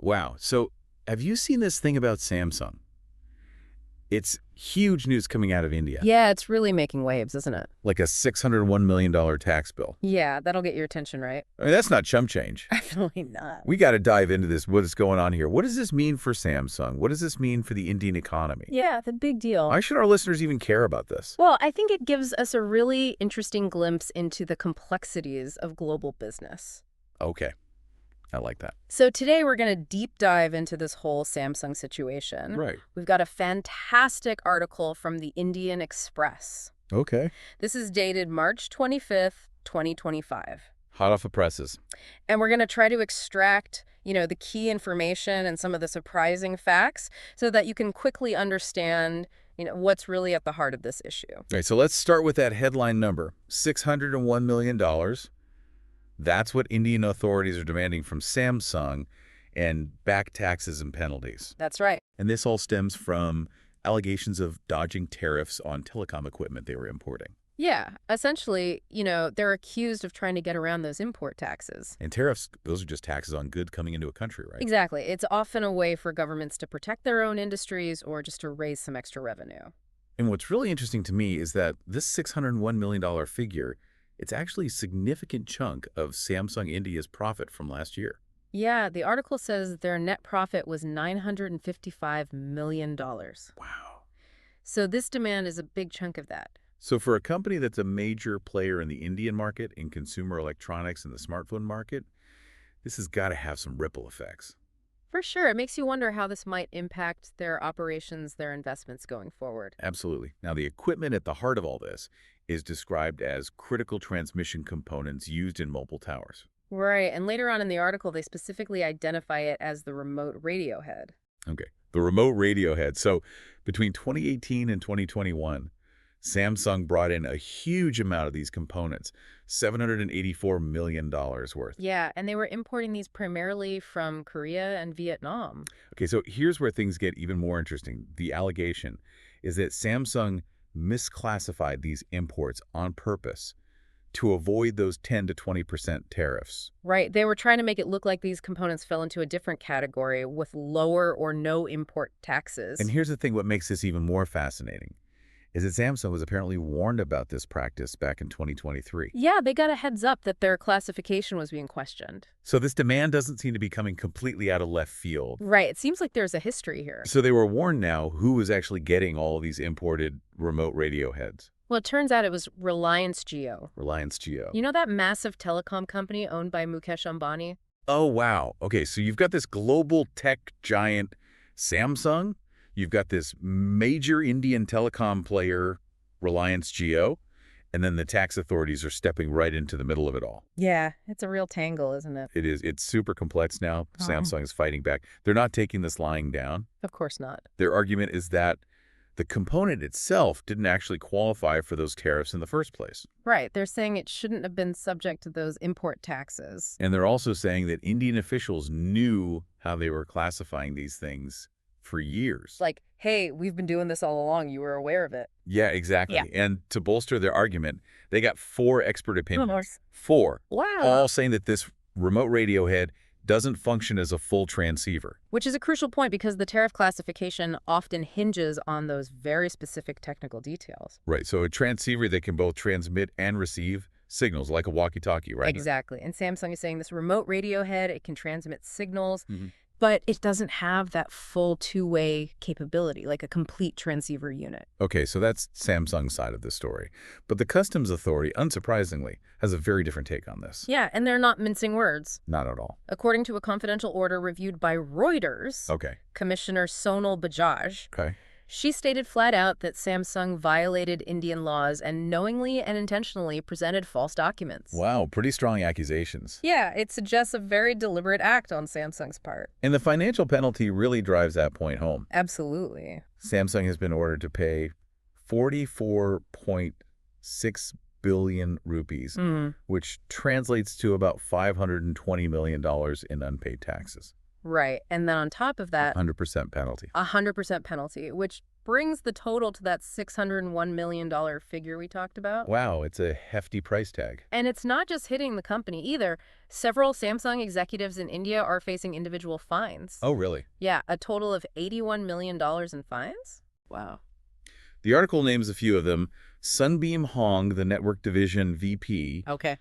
Wow. So have you seen this thing about Samsung? It's huge news coming out of India, Yeah, it's really making waves, isn't it? like a $601 million tax bill. Yeah, that'll get your attention, right? I mean, that's not chump change. Definitely not. We got to dive into this. What is going on here? What does this mean for Samsung? What does this mean for the Indian economy? Yeah, the big deal. Why should our listeners even care about this? Well, I think it gives us a really interesting glimpse into the complexities of global business. Okay. I like that. So today we're going to deep dive into this whole Samsung situation. Right. We've got a fantastic article from the Indian Express. Okay. This is dated March 25th, 2025. Hot off the presses. And we're going to try to extract, the key information and some of the surprising facts so that you can quickly understand, what's really at the heart of this issue. All right, so let's start with that headline number, $601 million. That's what Indian authorities are demanding from Samsung and back taxes and penalties. That's right. And this all stems from allegations of dodging tariffs on telecom equipment they were importing. Yeah, essentially, they're accused of trying to get around those import taxes. And tariffs, those are just taxes on goods coming into a country, right? Exactly. It's often a way for governments to protect their own industries or just to raise some extra revenue. And what's really interesting to me is that this $601 million figure, it's actually a significant chunk of Samsung India's profit from last year. Yeah, the article says their net profit was $955 million. Wow. So this demand is a big chunk of that. So for a company that's a major player in the Indian market, in consumer electronics and the smartphone market, this has got to have some ripple effects. For sure. It makes you wonder how this might impact their operations, their investments going forward. Absolutely. Now, the equipment at the heart of all this is described as critical transmission components used in mobile towers. Right. And later on in the article, they specifically identify it as the remote radio head. Okay. The remote radio head. So between 2018 and 2021, Samsung brought in a huge amount of these components, $784 million worth. Yeah, and they were importing these primarily from Korea and Vietnam. Okay, so here's where things get even more interesting. The allegation is that Samsung misclassified these imports on purpose to avoid those 10 to 20% tariffs. Right. They were trying to make it look like these components fell into a different category with lower or no import taxes. And here's the thing, what makes this even more fascinating is that Samsung was apparently warned about this practice back in 2023. Yeah, they got a heads up that their classification was being questioned. So this demand doesn't seem to be coming completely out of left field. Right. It seems like there's a history here. So they were warned now who was actually getting all of these imported remote radio heads. Well, it turns out it was Reliance Jio. Reliance Jio. You know that massive telecom company owned by Mukesh Ambani? Oh, wow. Okay, so you've got this global tech giant, Samsung. You've got this major Indian telecom player, Reliance Jio, and then the tax authorities are stepping right into the middle of it all. Yeah, it's a real tangle, isn't it? It is. It's super complex now. Oh. Samsung is fighting back. They're not taking this lying down. Of course not. Their argument is that the component itself didn't actually qualify for those tariffs in the first place. Right. They're saying it shouldn't have been subject to those import taxes. And they're also saying that Indian officials knew how they were classifying these things for years. Like, hey, we've been doing this all along. You were aware of it. Yeah, exactly. Yeah. And to bolster their argument, they got 4 expert opinions. Nice. 4. Wow. All saying that this remote radio head doesn't function as a full transceiver. Which is a crucial point because the tariff classification often hinges on those very specific technical details. Right. So a transceiver that can both transmit and receive signals like a walkie-talkie, right? Exactly. And Samsung is saying this remote radio head, it can transmit signals, Mhm. but it doesn't have that full two-way capability, like a complete transceiver unit. Okay, so that's Samsung's side of the story. But the Customs Authority, unsurprisingly, has a very different take on this. Yeah, and they're not mincing words. Not at all. According to a confidential order reviewed by Reuters, Okay. Commissioner Sonal Bajaj, Okay. she stated flat out that Samsung violated Indian laws and knowingly and intentionally presented false documents. Wow, pretty strong accusations. Yeah, it suggests a very deliberate act on Samsung's part. And the financial penalty really drives that point home. Absolutely. Samsung has been ordered to pay 44.6 billion rupees, which translates to about $520 million in unpaid taxes. Right. And then on top of that, 100% penalty. 100% penalty, which brings the total to that $601 million figure we talked about. Wow, it's a hefty price tag. And it's not just hitting the company either. Several Samsung executives in India are facing individual fines. Oh, really? Yeah, a total of $81 million in fines? Wow. The article names a few of them. Sunbeam Hong, the network division VP. Okay.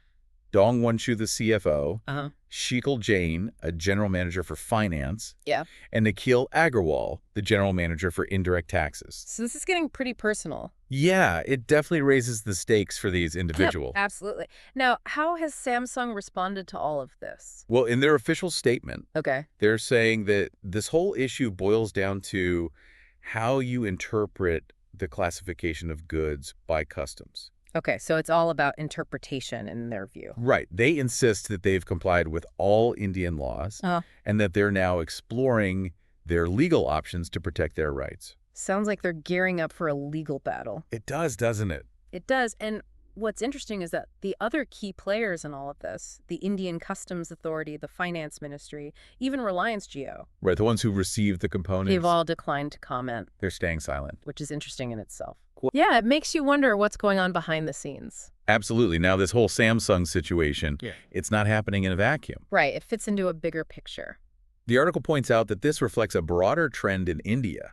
Dong Wonshu, the CFO. Uh-huh. Sheetal Jain, a general manager for finance. Yeah. And Nikhil Agarwal, the general manager for indirect taxes. So this is getting pretty personal. Yeah, it definitely raises the stakes for these individuals. Yep, absolutely. Now, how has Samsung responded to all of this? Well, in their official statement, Okay. they're saying that this whole issue boils down to how you interpret the classification of goods by customs. Okay, so it's all about interpretation in their view. Right. They insist that they've complied with all Indian laws and that they're now exploring their legal options to protect their rights. Sounds like they're gearing up for a legal battle. It does, doesn't it? It does, and what's interesting is that the other key players in all of this, the Indian Customs Authority, the Finance Ministry, even Reliance Jio, Right, the ones who received the components, they've all declined to comment, they're staying silent. which is interesting in itself. Yeah, it makes you wonder what's going on behind the scenes. Absolutely. Now, this whole Samsung situation, Yeah. it's not happening in a vacuum. Right, it fits into a bigger picture. The article points out that this reflects a broader trend in India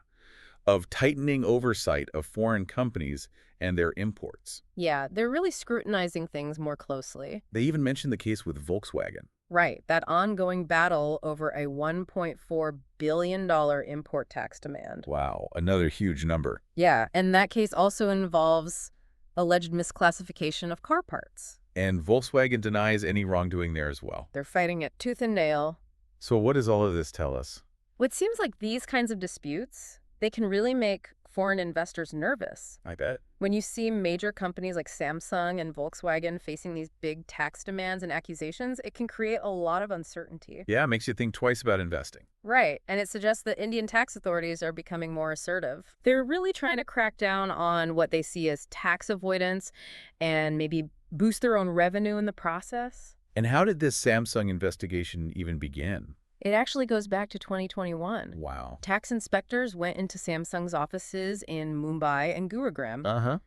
of tightening oversight of foreign companies and their imports. Yeah, they're really scrutinizing things more closely. They even mentioned the case with Volkswagen. Right, that ongoing battle over a $1.4 billion import tax demand. Wow, another huge number. Yeah, and that case also involves alleged misclassification of car parts. And Volkswagen denies any wrongdoing there as well. They're fighting it tooth and nail. So what does all of this tell us? What seems like these kinds of disputes, they can really make foreign investors nervous. I bet. When you see major companies like Samsung and Volkswagen facing these big tax demands and accusations, it can create a lot of uncertainty. Yeah, it makes you think twice about investing. Right, and it suggests that Indian tax authorities are becoming more assertive. They're really trying to crack down on what they see as tax avoidance and maybe boost their own revenue in the process. And how did this Samsung investigation even begin? It actually goes back to 2021. Wow. Tax inspectors went into Samsung's offices in Mumbai and Gurugram. Uh-huh.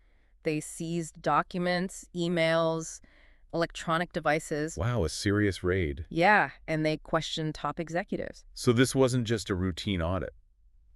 They seized documents, emails, electronic devices. Wow, a serious raid. Yeah, and they questioned top executives. So this wasn't just a routine audit.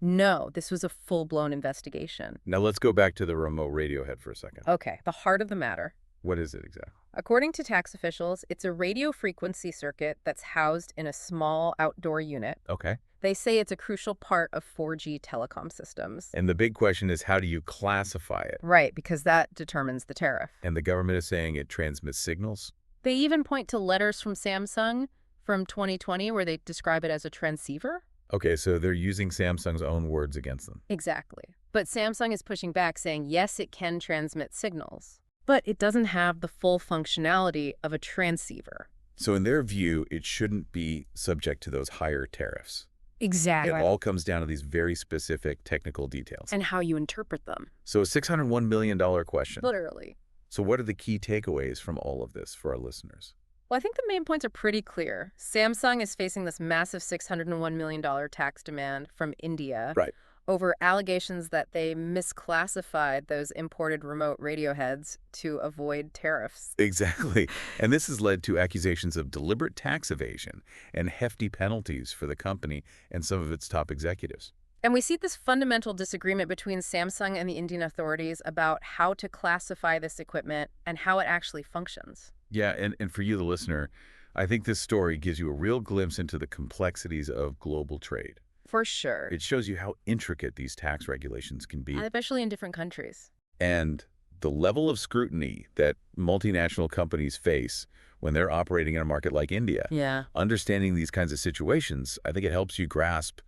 No, this was a full-blown investigation. Now let's go back to the remote radio head for a second. Okay, the heart of the matter. What is it exactly? According to tax officials, it's a radio frequency circuit that's housed in a small outdoor unit. Okay. They say it's a crucial part of 4G telecom systems. And the big question is, how do you classify it? Right, because that determines the tariff. And the government is saying it transmits signals? They even point to letters from Samsung from 2020 where they describe it as a transceiver. Okay, so they're using Samsung's own words against them. Exactly. But Samsung is pushing back, saying, yes, it can transmit signals, but it doesn't have the full functionality of a transceiver. So in their view, it shouldn't be subject to those higher tariffs. Exactly. It all comes down to these very specific technical details. And how you interpret them. So a $601 million question. Literally. So what are the key takeaways from all of this for our listeners? Well, I think the main points are pretty clear. Samsung is facing this massive $601 million tax demand from India. Right. Over allegations that they misclassified those imported remote radio heads to avoid tariffs. Exactly. And this has led to accusations of deliberate tax evasion and hefty penalties for the company and some of its top executives. And we see this fundamental disagreement between Samsung and the Indian authorities about how to classify this equipment and how it actually functions. Yeah, and for you, the listener, I think this story gives you a real glimpse into the complexities of global trade. For sure. It shows you how intricate these tax regulations can be. Especially in different countries. And the level of scrutiny that multinational companies face when they're operating in a market like India. Yeah. Understanding these kinds of situations, I think it helps you grasp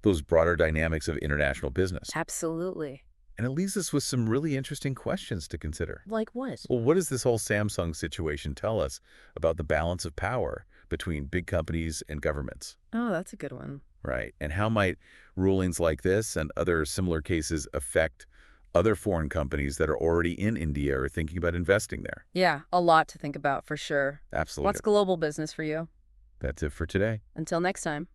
those broader dynamics of international business. Absolutely. And it leaves us with some really interesting questions to consider. Like what? Well, what does this whole Samsung situation tell us about the balance of power between big companies and governments? Oh, that's a good one. Right. And how might rulings like this and other similar cases affect other foreign companies that are already in India or thinking about investing there? Yeah, a lot to think about for sure. Absolutely. What's global business for you? That's it for today. Until next time.